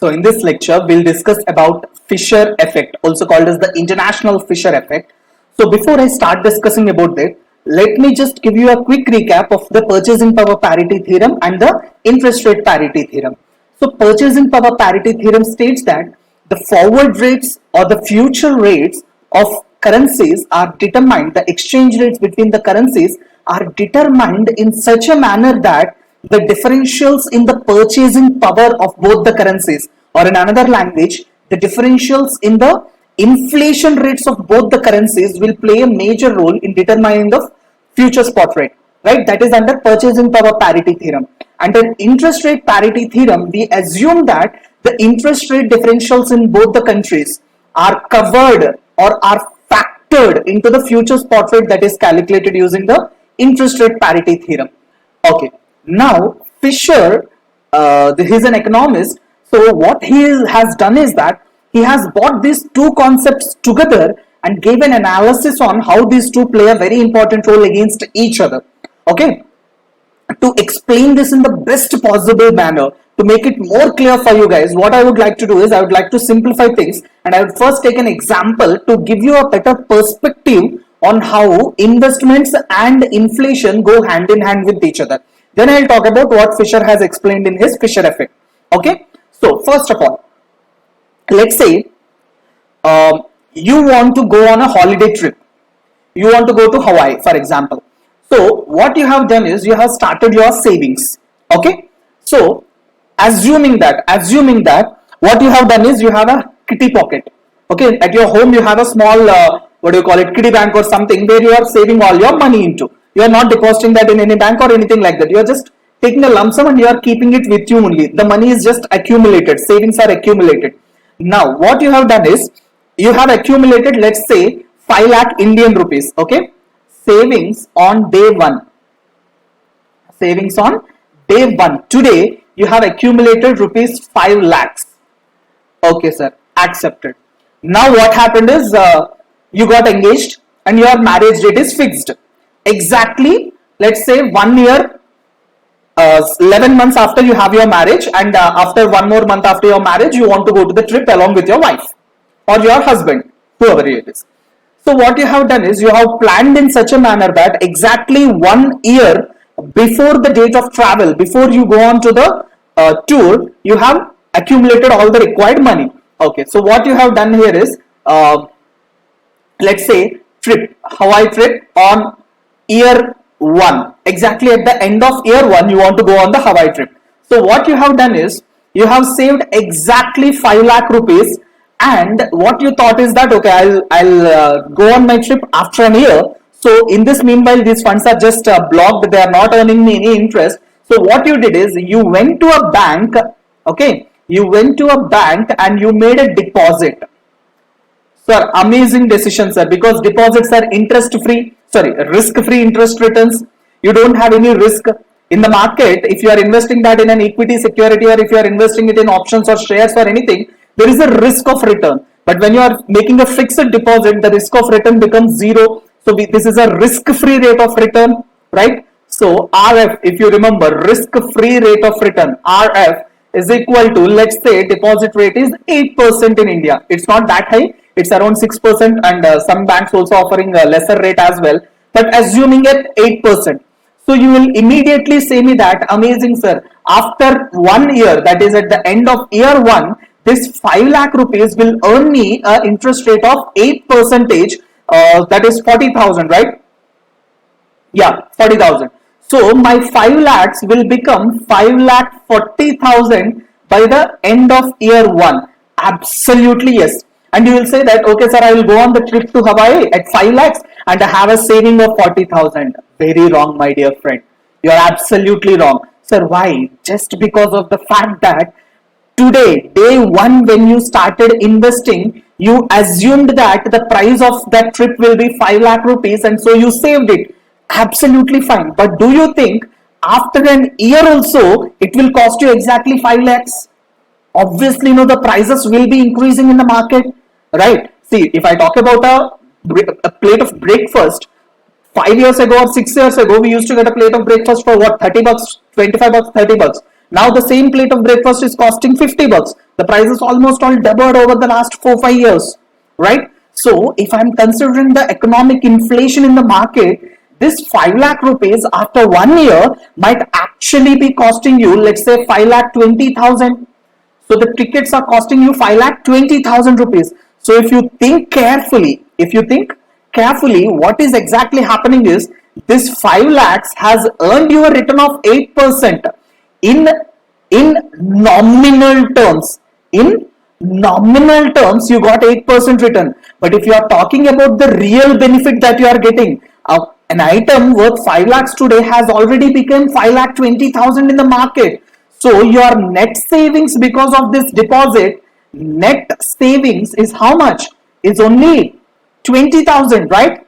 So in this lecture, we'll discuss about Fisher effect, also called as the international Fisher effect. So before I start discussing about that, let me just give you a quick recap of the purchasing power parity theorem and the interest rate parity theorem. So purchasing power parity theorem states that the forward rates or the future rates of currencies are determined, the exchange rates between the currencies are determined in such a manner that the differentials in the purchasing power of both the currencies, or in another language, the differentials in the inflation rates of both the currencies will play a major role in determining the future spot rate, right? That is under purchasing power parity theorem. Under interest rate parity theorem, we assume that the interest rate differentials in both the countries are covered or are factored into the future spot rate that is calculated using the interest rate parity theorem. Okay, now Fisher, he's an economist. So what he has done is that he has brought these two concepts together and gave an analysis on how these two play a very important role against each other. Okay, to explain this in the best possible manner, to make it more clear for you guys, what I would like to do is I would like to simplify things, and I would first take an example to give you a better perspective on how investments and inflation go hand in hand with each other. Then I'll talk about what Fisher has explained in his Fisher effect. Okay, so first of all, let's say you want to go on a holiday trip. You want to go to Hawaii, for example. So what you have done is you have started your savings. Okay, so assuming that what you have done is you have a kitty pocket. Okay, at your home you have a small what do you call it, kitty bank or something, where you are saving all your money into. You are not depositing that in any bank or anything like that. You are just taking a lump sum and you are keeping it with you only. The money is just accumulated. Savings are accumulated. Now what you have done is you have accumulated, let's say, 5 lakh Indian rupees. Okay, savings on day one. Savings on day one. Today you have accumulated rupees 5 lakhs. Okay, sir, accepted. Now what happened is you got engaged and your marriage date is fixed. Exactly, let's say 1 year, 11 months after you have your marriage, and after 1 more month after your marriage, you want to go to the trip along with your wife or your husband, whoever it is. So what you have done is you have planned in such a manner that exactly 1 year before the date of travel, before you go on to the tour, you have accumulated all the required money. Okay, so what you have done here is let's say Hawaii trip on year 1. Exactly at the end of year 1 you want to go on the Hawaii trip. So what you have done is you have saved exactly 5 lakh rupees, and what you thought is that okay, I'll go on my trip after a year. So in this meanwhile these funds are just blocked, they are not earning me any interest. So what you did is you went to a bank. Okay, you went to a bank and you made a deposit. Sir, amazing decision, sir, because deposits are risk-free interest returns. You don't have any risk in the market. If you are investing that in an equity security, or if you are investing it in options or shares or anything, there is a risk of return. But when you are making a fixed deposit, the risk of return becomes zero. So this is a risk-free rate of return, right? So RF, if you remember, risk-free rate of return, RF, is equal to, let's say, deposit rate is 8% in India. It's not that high. It's around 6%, and some banks also offering a lesser rate as well. But assuming at 8%. So you will immediately say me that, amazing, sir, after 1 year, that is at the end of year 1, this 5 lakh rupees will earn me an interest rate of 8%, that is 40,000, right? Yeah, 40,000. So my 5 lakhs will become 5 lakh 40,000 by the end of year 1. Absolutely yes. And you will say that, okay, sir, I will go on the trip to Hawaii at 5 lakhs and I have a saving of 40,000. Very wrong, my dear friend. You are absolutely wrong. Sir, why? Just because of the fact that today, day 1, when you started investing, you assumed that the price of that trip will be 5 lakh rupees, and so you saved it. Absolutely fine. But do you think after an year also, it will cost you exactly 5 lakhs? Obviously, no, the prices will be increasing in the market, right? See, if I talk about a plate of breakfast, 5 years ago or 6 years ago, we used to get a plate of breakfast for what, 30 bucks, 25 bucks, 30 bucks. Now the same plate of breakfast is costing 50 bucks. The price is almost all doubled over the last 4-5 years, right? So if I'm considering the economic inflation in the market, this 5 lakh rupees after 1 year might actually be costing you, let's say 5 lakh 20,000. So the tickets are costing you 5 lakh 20,000 rupees. So if you think carefully, what is exactly happening is this 5 lakhs has earned you a return of 8% in nominal terms. In nominal terms, you got 8% return. But if you are talking about the real benefit that you are getting, an item worth 5 lakhs today has already become 5 lakh 20,000 in the market. So your net savings because of this deposit, net savings is how much? Is only 20,000, right?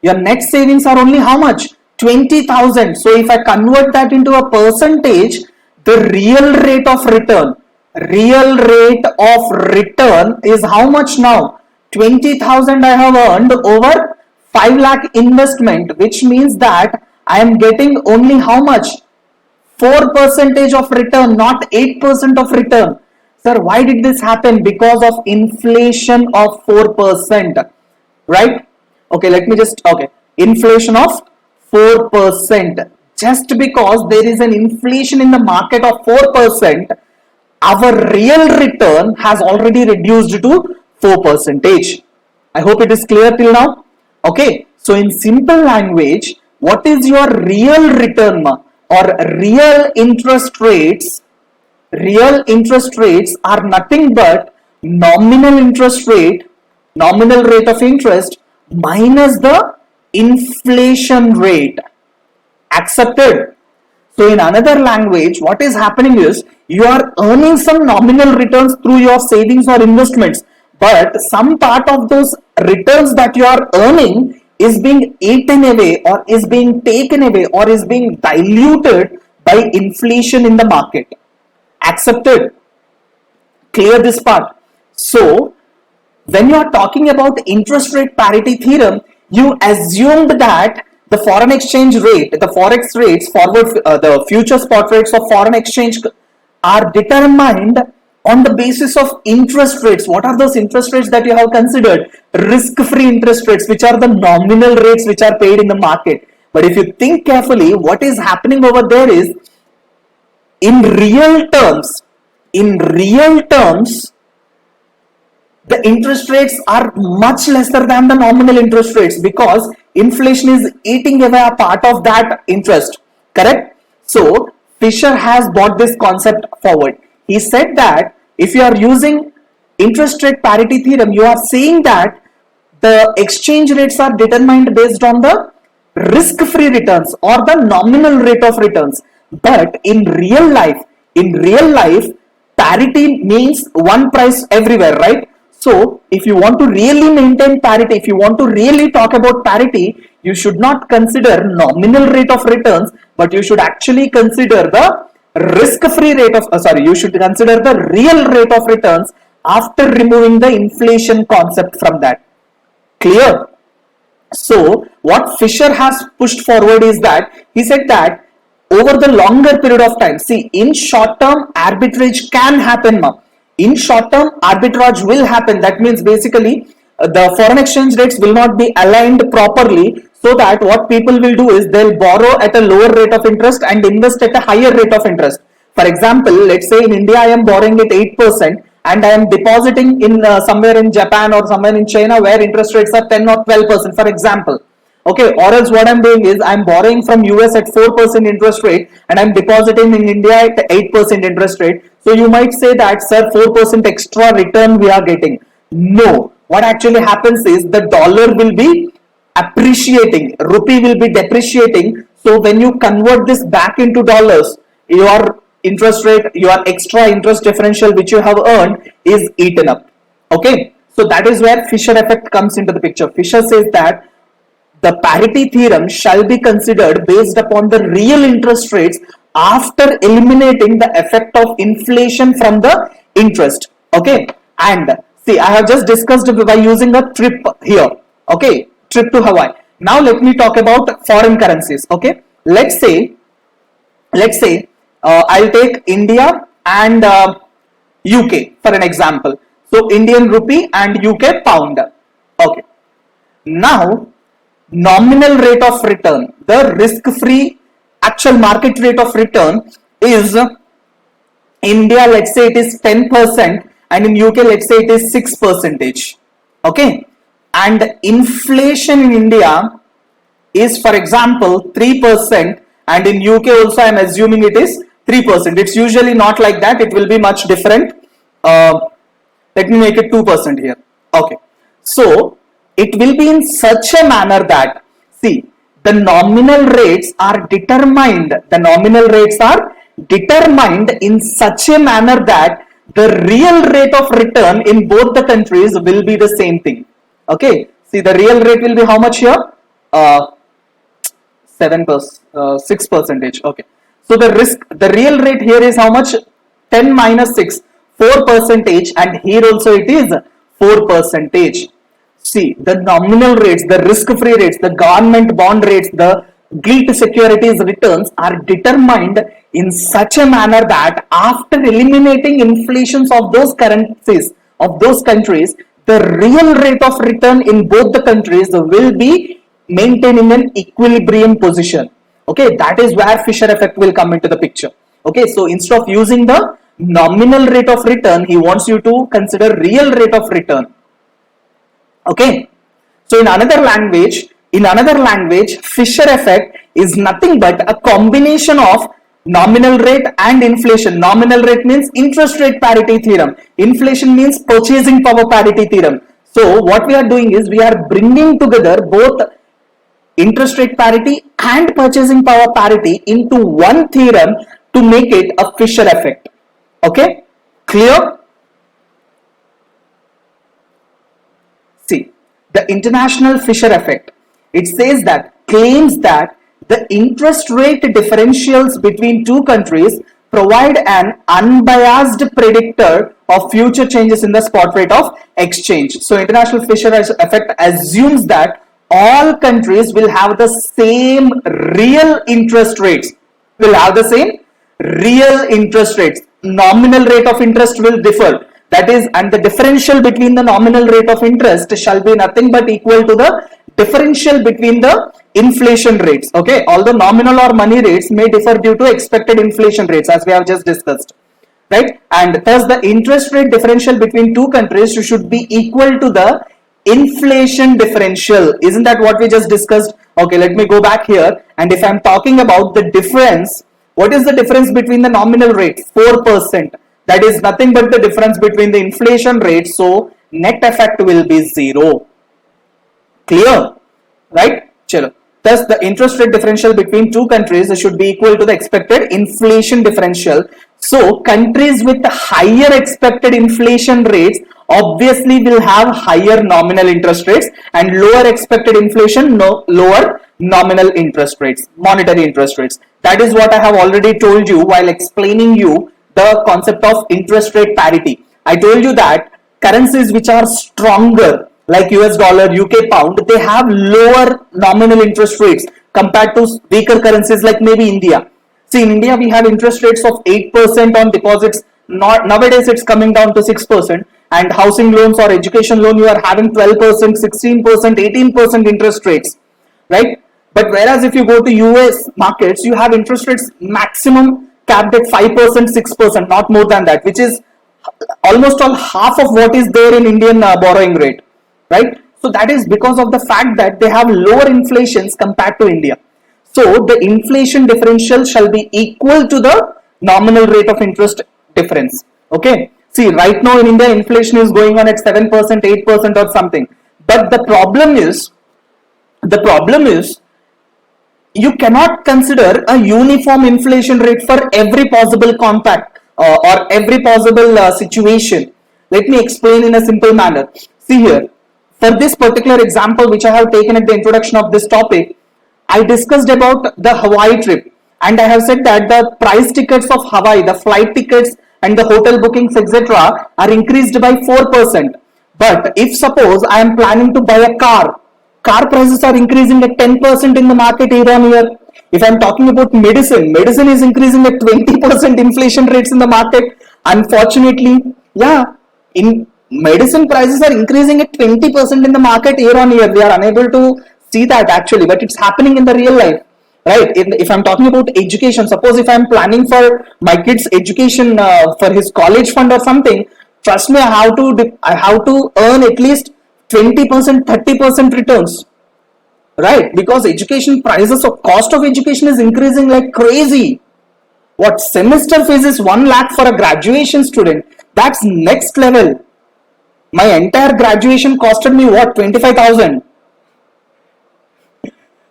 Your net savings are only how much? 20,000. So if I convert that into a percentage, the real rate of return is how much now? 20,000 I have earned over 5 lakh investment, which means that I am getting only how much? 4% of return, not 8% of return. Sir, why did this happen? Because of inflation of 4%, right? Okay, inflation of 4%. Just because there is an inflation in the market of 4%, our real return has already reduced to 4%. I hope it is clear till now. Okay, so in simple language, what is your real return or real interest rates? Real interest rates are nothing but nominal rate of interest minus the inflation rate. Accepted? So in another language, what is happening is you are earning some nominal returns through your savings or investments, but some part of those returns that you are earning is being eaten away or is being taken away or is being diluted by inflation in the market. Accepted? Clear this part? So when you are talking about interest rate parity theorem, you assumed that the foreign exchange rate, the forex rates, the future spot rates of foreign exchange are determined on the basis of interest rates. What are those interest rates that you have considered? Risk-free interest rates, which are the nominal rates which are paid in the market. But if you think carefully, what is happening over there is, in real terms, the interest rates are much lesser than the nominal interest rates because inflation is eating away a part of that interest. Correct? So Fisher has brought this concept forward. He said that if you are using interest rate parity theorem, you are saying that the exchange rates are determined based on the risk-free returns or the nominal rate of returns. But in real life, parity means one price everywhere, right? So if you want to really maintain parity, if you want to really talk about parity, you should not consider nominal rate of returns, but you should actually consider the risk-free rate of, you should consider the real rate of returns after removing the inflation concept from that. Clear? So what Fisher has pushed forward is that he said that over the longer period of time, see, in short term arbitrage can happen. In short term arbitrage will happen. That means basically the foreign exchange rates will not be aligned properly, so that what people will do is they'll borrow at a lower rate of interest and invest at a higher rate of interest. For example, let's say in India I am borrowing at 8% and I am depositing in somewhere in Japan or somewhere in China where interest rates are 10 or 12%, for example. Okay, or else what I'm doing is I'm borrowing from US at 4% interest rate and I'm depositing in India at 8% interest rate. So you might say that, sir, 4% extra return we are getting. No, what actually happens is the dollar will be appreciating, rupee will be depreciating. So when you convert this back into dollars, your interest rate, your extra interest differential which you have earned is eaten up. Okay, so that is where Fisher effect comes into the picture. Fisher says that the parity theorem shall be considered based upon the real interest rates after eliminating the effect of inflation from the interest. Okay, and see, I have just discussed by using a trip here. Okay, trip to Hawaii. Now let me talk about foreign currencies. Okay, let's say I'll take India and UK for an example. So Indian rupee and UK pound. Okay. Now, nominal rate of return, the risk-free actual market rate of return is India, let's say it is 10%, and in UK, let's say it is 6%. Okay. And inflation in India is, for example, 3%, and in UK also I am assuming it is 3%. It's usually not like that, it will be much different. Let me make it 2% here. Okay. So, it will be in such a manner that, see, the nominal rates are determined in such a manner that the real rate of return in both the countries will be the same thing. Okay, see, the real rate will be how much here? 6%. Okay, so the real rate here is how much? 10 minus 6, 4%, and here also it is 4%. See, the nominal rates, the risk-free rates, the government bond rates, the gilt securities returns are determined in such a manner that after eliminating inflations of those currencies, of those countries, the real rate of return in both the countries will be maintained in an equilibrium position. Okay, that is where Fisher effect will come into the picture. Okay, so instead of using the nominal rate of return, he wants you to consider real rate of return. Okay, so in another language, Fisher effect is nothing but a combination of nominal rate and inflation. Nominal rate means interest rate parity theorem. Inflation means purchasing power parity theorem. So what we are doing is we are bringing together both interest rate parity and purchasing power parity into one theorem to make it a Fisher effect. Okay, clear? See, the international Fisher effect, it says that, claims that the interest rate differentials between two countries provide an unbiased predictor of future changes in the spot rate of exchange. So international Fisher effect assumes that all countries will have the same real interest rates, nominal rate of interest will differ. That is, and the differential between the nominal rate of interest shall be nothing but equal to the differential between the inflation rates. Okay, although nominal or money rates may differ due to expected inflation rates, as we have just discussed, right? And thus the interest rate differential between two countries should be equal to the inflation differential. Isn't that what we just discussed? Okay, let me go back here, and if I'm talking about the difference, what is the difference between the nominal rates? 4%. That is nothing but the difference between the inflation rate. So net effect will be 0. Clear? Right? Chalo. Thus the interest rate differential between two countries should be equal to the expected inflation differential. So countries with higher expected inflation rates obviously will have higher nominal interest rates, and lower expected inflation, lower nominal interest rates, monetary interest rates. That is what I have already told you while explaining you the concept of interest rate parity. I told you that currencies which are stronger, like US dollar, UK pound, they have lower nominal interest rates compared to weaker currencies like maybe India. See, in India we have interest rates of 8% on deposits. Nowadays it's coming down to 6%, and housing loans or education loan you are having 12%, 16%, 18% interest rates, right? But whereas if you go to US markets, you have interest rates maximum capped at 5%, 6%, not more than that, which is almost all half of what is there in Indian borrowing rate, right? So that is because of the fact that they have lower inflations compared to India. So the inflation differential shall be equal to the nominal rate of interest difference. Okay. See, right now in India, inflation is going on at 7%, 8% or something. But the problem is, you cannot consider a uniform inflation rate for every possible compact or every possible situation. Let me explain in a simple manner. See here, for this particular example which I have taken at the introduction of this topic, I discussed about the Hawaii trip, and I have said that the price tickets of Hawaii, the flight tickets and the hotel bookings, etc., are increased by 4%. But if suppose I am planning to buy a car prices are increasing at 10% in the market year on year. If I'm talking about medicine is increasing at 20% inflation rates in the market. Unfortunately, yeah, in medicine prices are increasing at 20% in the market year on year. We are unable to see that actually, but it's happening in the real life, right? If I'm talking about education, suppose if I'm planning for my kid's education for his college fund or something, trust me, I have to earn at least 20%, 30% returns, right? Because education prices or cost of education is increasing like crazy. What semester fees is 1 lakh for a graduation student? That's next level. My entire graduation costed me what, 25,000?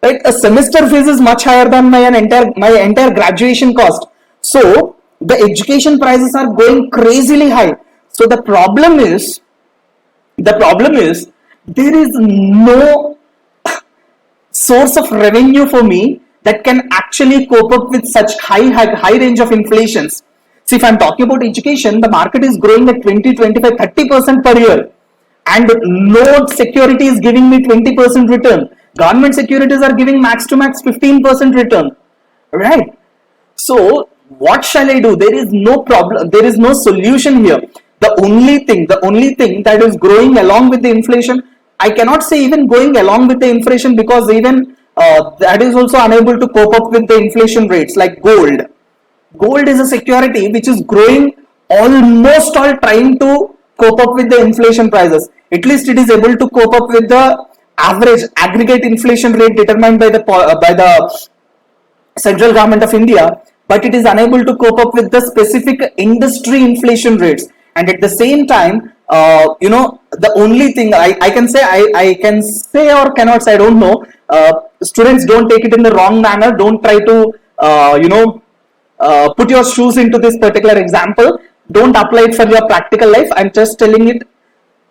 Right? A semester fees is much higher than my entire graduation cost. So the education prices are going crazily high. So the problem is there is no source of revenue for me that can actually cope up with such high range of inflations. See, if I'm talking about education, the market is growing at 20, 25, 30% per year, and no security is giving me 20% return. Government securities are giving max to max 15% return, right? So what shall I do? There is no problem, there is no solution here. The only thing that is growing along with the inflation, I cannot say even going along with the inflation, because even that is also unable to cope up with the inflation rates. Like gold is a security which is growing, almost all trying to cope up with the inflation prices. At least it is able to cope up with the average aggregate inflation rate determined by the central government of India, but it is unable to cope up with the specific industry inflation rates. And at the same time, the only thing I can say, I can say or cannot say, I don't know. Students, don't take it in the wrong manner. Don't try to, put your shoes into this particular example. Don't apply it for your practical life. I'm just telling it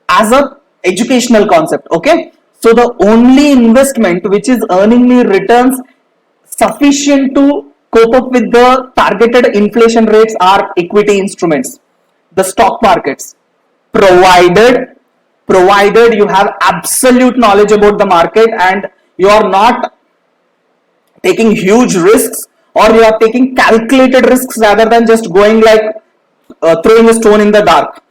as a educational concept. Okay. So the only investment which is earning me returns sufficient to cope up with the targeted inflation rates are equity instruments, the stock markets, provided you have absolute knowledge about the market and you are not taking huge risks, or you are taking calculated risks rather than just going like throwing a stone in the dark,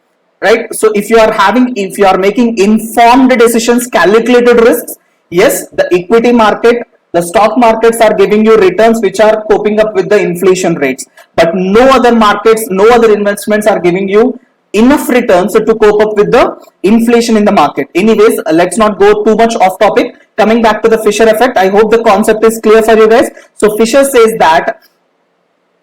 right? So if you are making informed decisions, calculated risks, yes, the equity market, the stock markets are giving you returns which are coping up with the inflation rates, but no other markets, no other investments are giving you enough returns to cope up with the inflation in the market. Anyways, let's not go too much off topic. Coming back to the Fisher effect, I hope the concept is clear for you guys. So Fisher says that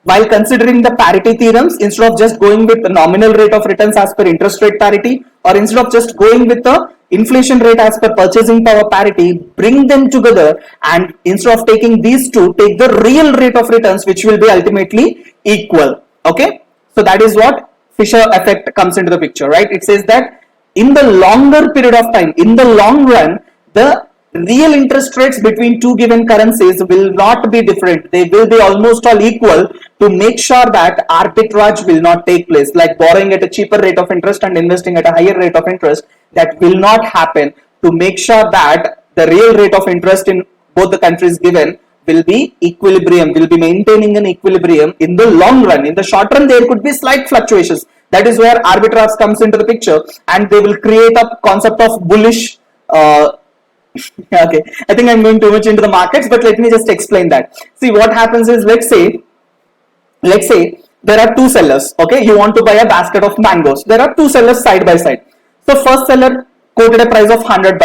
while considering the parity theorems, instead of just going with the nominal rate of returns as per interest rate parity, or instead of just going with the inflation rate as per purchasing power parity, bring them together, and instead of taking these two, take the real rate of returns, which will be ultimately equal. Okay, so that is what Fisher effect comes into the picture, right? It says that in the longer period of time, in the long run, the real interest rates between two given currencies will not be different. They will be almost all equal, to make sure that arbitrage will not take place, like borrowing at a cheaper rate of interest and investing at a higher rate of interest. That will not happen, to make sure that the real rate of interest in both the countries given will be equilibrium, will be maintaining an equilibrium in the long run. In the short run, there could be slight fluctuations. That is where arbitrage comes into the picture, and they will create a concept of bullish okay, I think I'm going too much into the markets, but let me just explain that. See, what happens is, let's say there are two sellers. Okay, you want to buy a basket of mangoes. There are two sellers side by side. So first seller quoted a price of $100.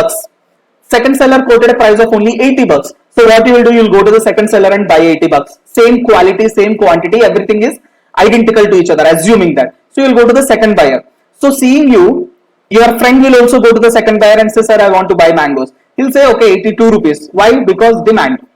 Second seller quoted a price of only $80. So what you will do, you'll go to the second seller and buy $80. Same quality, same quantity, everything is identical to each other, assuming that. So you'll go to the second buyer. So seeing you, your friend will also go to the second buyer and say, sir, I want to buy mangoes. He'll say, okay, 82 rupees. Why? Because demand.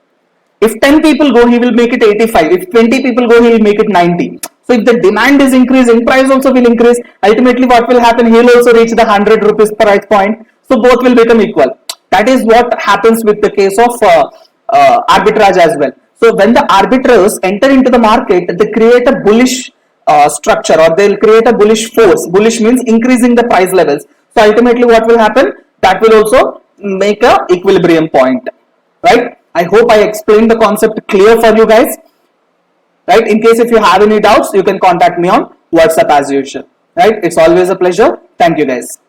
If 10 people go, he will make it 85. If 20 people go, he will make it 90. So if the demand is increasing, price also will increase. Ultimately, what will happen? He will also reach the 100 rupees price point. So both will become equal. That is what happens with the case of arbitrage as well. So when the arbiters enter into the market, they create a bullish structure, or they'll create a bullish force. Bullish means increasing the price levels. So ultimately, what will happen? That will also make a equilibrium point, right? I hope I explained the concept clear for you guys. Right? In case if you have any doubts, you can contact me on WhatsApp as usual. Right? It's always a pleasure. Thank you guys.